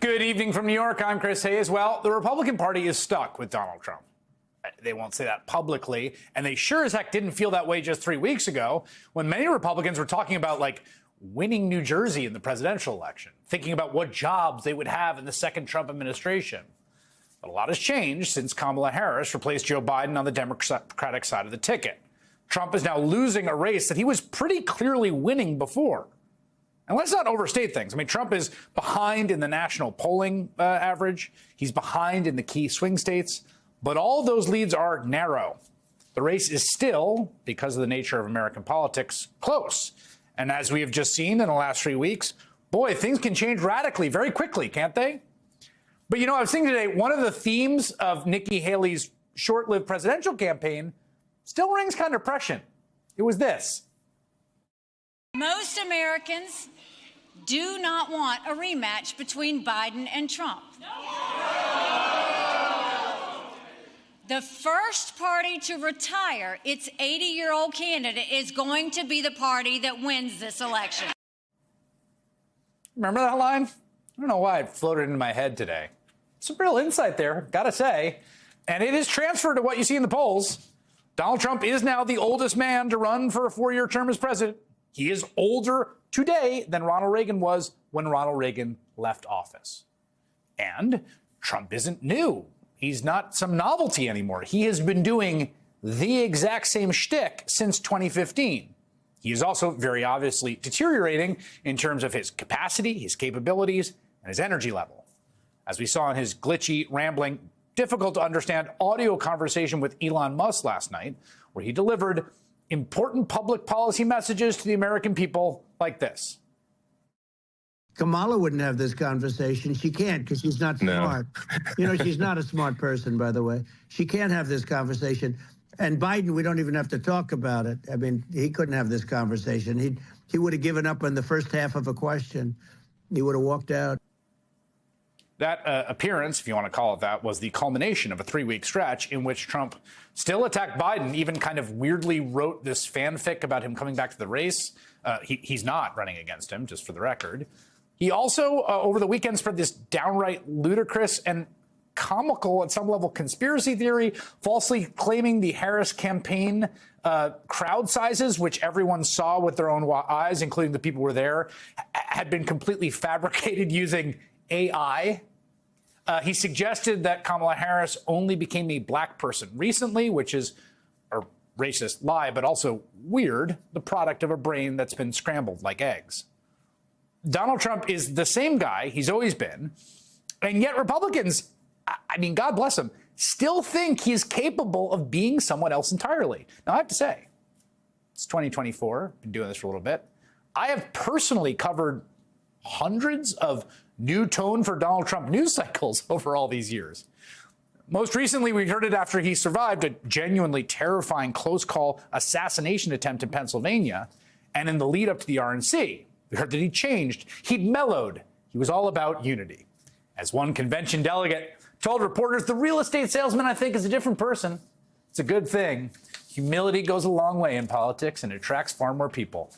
Good evening from New York. I'm Chris Hayes. Well, the Republican Party is stuck with Donald Trump. They won't say that publicly, and they sure as heck didn't feel that way just 3 weeks ago when many Republicans were talking about, winning New Jersey in the presidential election, thinking about what jobs they would have in the second Trump administration. But a lot has changed since Kamala Harris replaced Joe Biden on the Democratic side of the ticket. Trump is now losing a race that he was pretty clearly winning before. And let's not overstate things. I mean, Trump is behind in the national polling average. He's behind in the key swing states. But all those leads are narrow. The race is still, because of the nature of American politics, close. And as we have just seen in the last 3 weeks, boy, things can change radically very quickly, can't they? But, I was thinking today, one of the themes of Nikki Haley's short-lived presidential campaign still rings kind of prescient. It was this. Most Americans do not want a rematch between Biden and Trump. The first party to retire its 80-year-old candidate is going to be the party that wins this election. Remember that line? I don't know why it floated into my head today. Some real insight there, gotta say. And it is transferred to what you see in the polls. Donald Trump is now the oldest man to run for a 4-year term as president. He is older today than Ronald Reagan was when Ronald Reagan left office. And Trump isn't new. He's not some novelty anymore. He has been doing the exact same shtick since 2015. He is also very obviously deteriorating in terms of his capacity, his capabilities, and his energy level. As we saw in his glitchy, rambling, difficult to understand audio conversation with Elon Musk last night, where he delivered important public policy messages to the American people like this. Kamala wouldn't have this conversation. She can't because she's not smart. She's not a smart person, by the way. She can't have this conversation. And Biden, we don't even have to talk about it. I mean, he couldn't have this conversation. He would have given up on the first half of a question. He would have walked out. That appearance, if you want to call it that, was the culmination of a 3-week stretch in which Trump still attacked Biden, even kind of weirdly wrote this fanfic about him coming back to the race. He's not running against him, just for the record. He also, over the weekend, spread this downright ludicrous and comical, at some level, conspiracy theory, falsely claiming the Harris campaign crowd sizes, which everyone saw with their own eyes, including the people who were there, had been completely fabricated using AI. He suggested that Kamala Harris only became a black person recently, which is a racist lie, but also weird, the product of a brain that's been scrambled like eggs. Donald Trump is the same guy he's always been, and yet Republicans, I mean, God bless them, still think he's capable of being someone else entirely. Now, I have to say, it's 2024, been doing this for a little bit. I have personally covered hundreds of new tone for Donald Trump news cycles over all these years. Most recently, we heard it after he survived a genuinely terrifying close call assassination attempt in Pennsylvania, and in the lead up to the RNC. We heard that he changed. He'd mellowed. He was all about unity. As one convention delegate told reporters, the real estate salesman, I think, is a different person. It's a good thing. Humility goes a long way in politics and attracts far more people.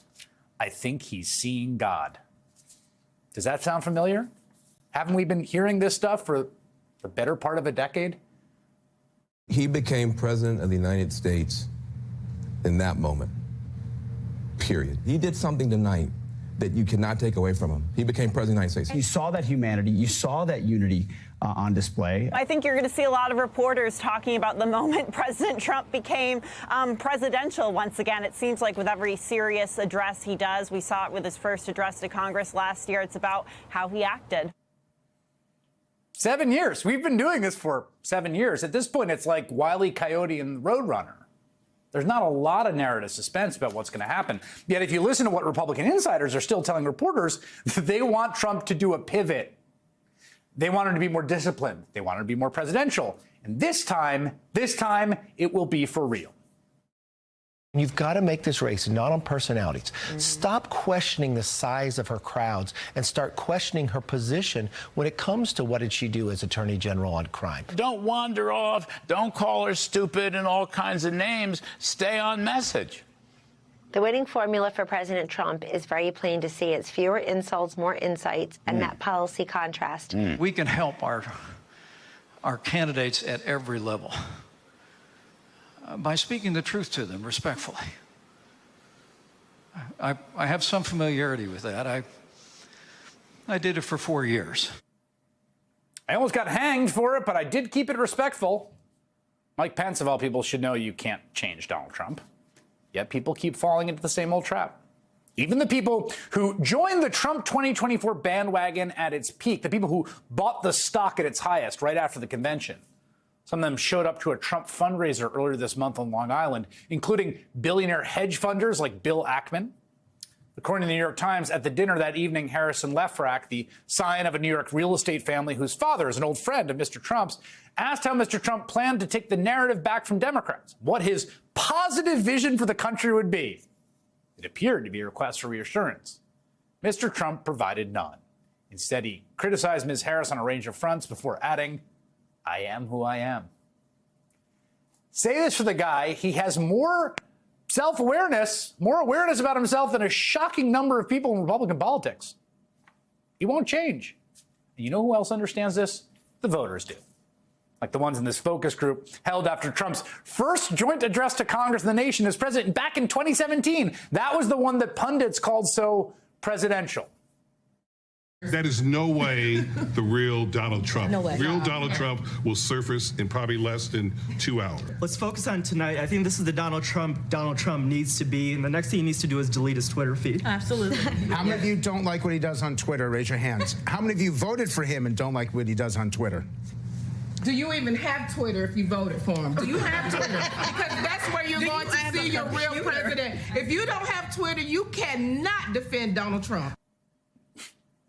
I think he's seeing God. Does that sound familiar? Haven't we been hearing this stuff for the better part of a decade? He became president of the United States in that moment, period. He did something tonight that you cannot take away from him. He became president of the United States. You saw that humanity, you saw that unity on display. I think you're going to see a lot of reporters talking about the moment President Trump became presidential once again. It seems like with every serious address he does, we saw it with his first address to Congress last year, it's about how he acted. 7 years. We've been doing this for 7 years. At this point, it's like Wile E. Coyote and Roadrunner. There's not a lot of narrative suspense about what's going to happen. Yet if you listen to what Republican insiders are still telling reporters, they want Trump to do a pivot. They want him to be more disciplined. They want him to be more presidential. And this time, it will be for real. You've got to make this race not on personalities. Stop questioning the size of her crowds and start questioning her position when it comes to what did she do as Attorney General on crime. Don't wander off. Don't call her stupid and all kinds of names. Stay on message. The winning formula for President Trump is very plain to see. It's fewer insults, more insights, and that policy contrast. We can help our candidates at every level by speaking the truth to them respectfully. I have some familiarity with that. I did it for 4 years. I almost got hanged for it, but I did keep it respectful. Mike Pence, of all people, should know you can't change Donald Trump. Yet people keep falling into the same old trap. Even the people who joined the Trump 2024 bandwagon at its peak, the people who bought the stock at its highest right after the convention. Some of them showed up to a Trump fundraiser earlier this month on Long Island, including billionaire hedge funders like Bill Ackman. According to the New York Times, at the dinner that evening, Harrison Lefrak, the scion of a New York real estate family whose father is an old friend of Mr. Trump's, asked how Mr. Trump planned to take the narrative back from Democrats, what his positive vision for the country would be. It appeared to be a request for reassurance. Mr. Trump provided none. Instead, he criticized Ms. Harris on a range of fronts before adding, "I am who I am." Say this for the guy, he has more self-awareness, more awareness about himself than a shocking number of people in Republican politics. He won't change. And you know who else understands this? The voters do. Like the ones in this focus group held after Trump's first joint address to Congress and the nation as president back in 2017. That was the one that pundits called so presidential. That is no way the real Donald Trump. No way. Real Donald Trump will surface in probably less than 2 hours. Let's focus on tonight. I think this is the Donald Trump needs to be, and the next thing he needs to do is delete his Twitter feed. Absolutely. How many of you don't like what he does on Twitter? Raise your hands. How many of you voted for him and don't like what he does on Twitter? Do you even have Twitter if you voted for him? Do you have Twitter? Because that's where you're going to see your real president. If you don't have Twitter, you cannot defend Donald Trump.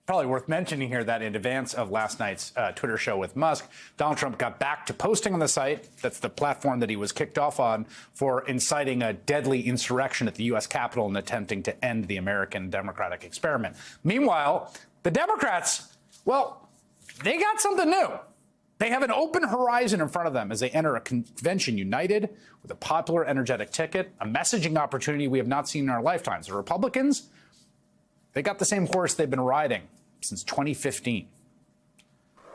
Probably worth mentioning here that in advance of last night's Twitter show with Musk, Donald Trump got back to posting on the site. That's the platform that he was kicked off on for inciting a deadly insurrection at the U.S. Capitol and attempting to end the American democratic experiment. Meanwhile, the Democrats, well, they got something new. They have an open horizon in front of them as they enter a convention united with a popular, energetic ticket, a messaging opportunity we have not seen in our lifetimes. The Republicans, they got the same horse they've been riding since 2015.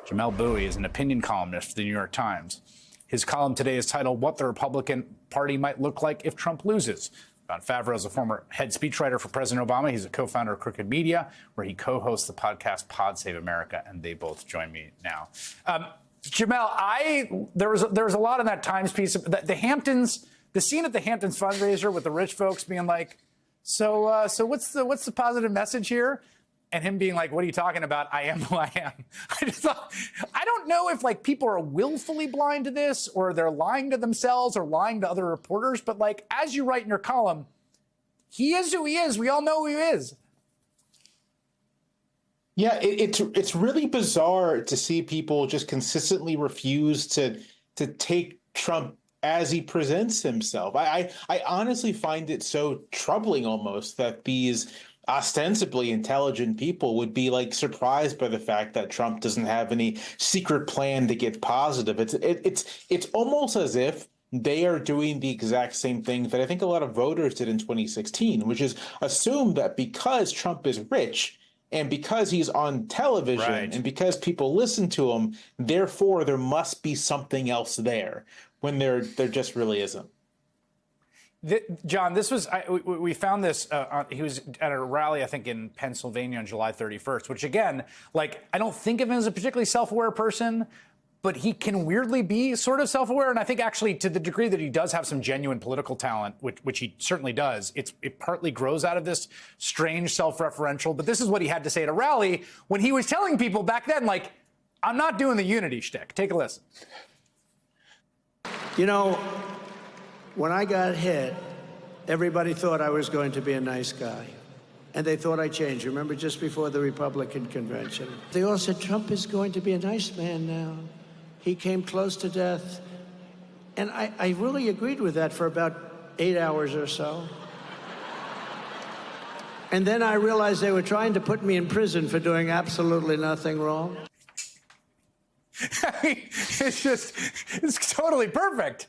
Jamelle Bouie is an opinion columnist for the New York Times. His column today is titled "What the Republican Party Might Look Like If Trump Loses." Don Favreau is a former head speechwriter for President Obama. He's a co-founder of Crooked Media, where he co-hosts the podcast Pod Save America, and they both join me now. Jamelle, there was a lot in that Times piece. The Hamptons, the scene at the Hamptons fundraiser with the rich folks being like, so what's the positive message here? And him being like, what are you talking about? I am who I am. I just thought, I don't know if like people are willfully blind to this or they're lying to themselves or lying to other reporters. But like, as you write in your column, he is who he is. We all know who he is. Yeah, it's really bizarre to see people just consistently refuse to take Trump as he presents himself. I honestly find it so troubling almost that these ostensibly intelligent people would be like surprised by the fact that Trump doesn't have any secret plan to get positive. It's almost as if they are doing the exact same thing that I think a lot of voters did in 2016, which is assume that because Trump is rich and because he's on television and because people listen to him, therefore there must be something else there, when there just really isn't. John, this was we found this. He was at a rally, I think, in Pennsylvania on July 31st, which, again, like, I don't think of him as a particularly self-aware person, but he can weirdly be sort of self-aware. And I think actually to the degree that he does have some genuine political talent, which he certainly does, it partly grows out of this strange self-referential. But this is what he had to say at a rally when he was telling people back then, like, I'm not doing the unity shtick. Take a listen. You know, when I got hit, everybody thought I was going to be a nice guy. And they thought I changed. Remember, just before the Republican convention? They all said, Trump is going to be a nice man now. He came close to death. And I really agreed with that for about 8 hours or so. And then I realized they were trying to put me in prison for doing absolutely nothing wrong. I mean, it's totally perfect.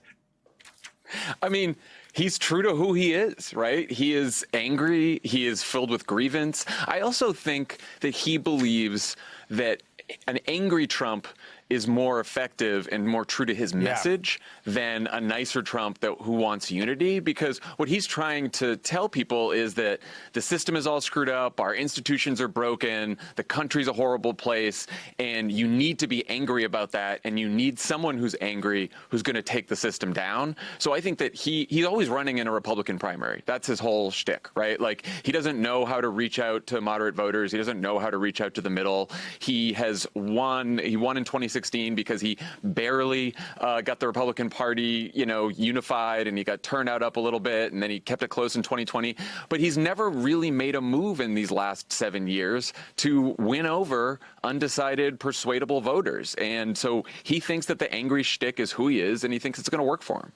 I mean, he's true to who he is, right? He is angry. He is filled with grievance. I also think that he believes that an angry Trump is more effective and more true to his message than a nicer Trump who wants unity, because what he's trying to tell people is that the system is all screwed up, our institutions are broken, the country's a horrible place, and you need to be angry about that, and you need someone who's angry who's going to take the system down. So I think that he's always running in a Republican primary. That's his whole shtick, right? Like, he doesn't know how to reach out to moderate voters. He doesn't know how to reach out to the middle. He won in 2016 because he barely got the Republican Party, unified, and he got turnout up a little bit, and then he kept it close in 2020. But he's never really made a move in these last 7 years to win over undecided, persuadable voters. And so he thinks that the angry shtick is who he is, and he thinks it's going to work for him.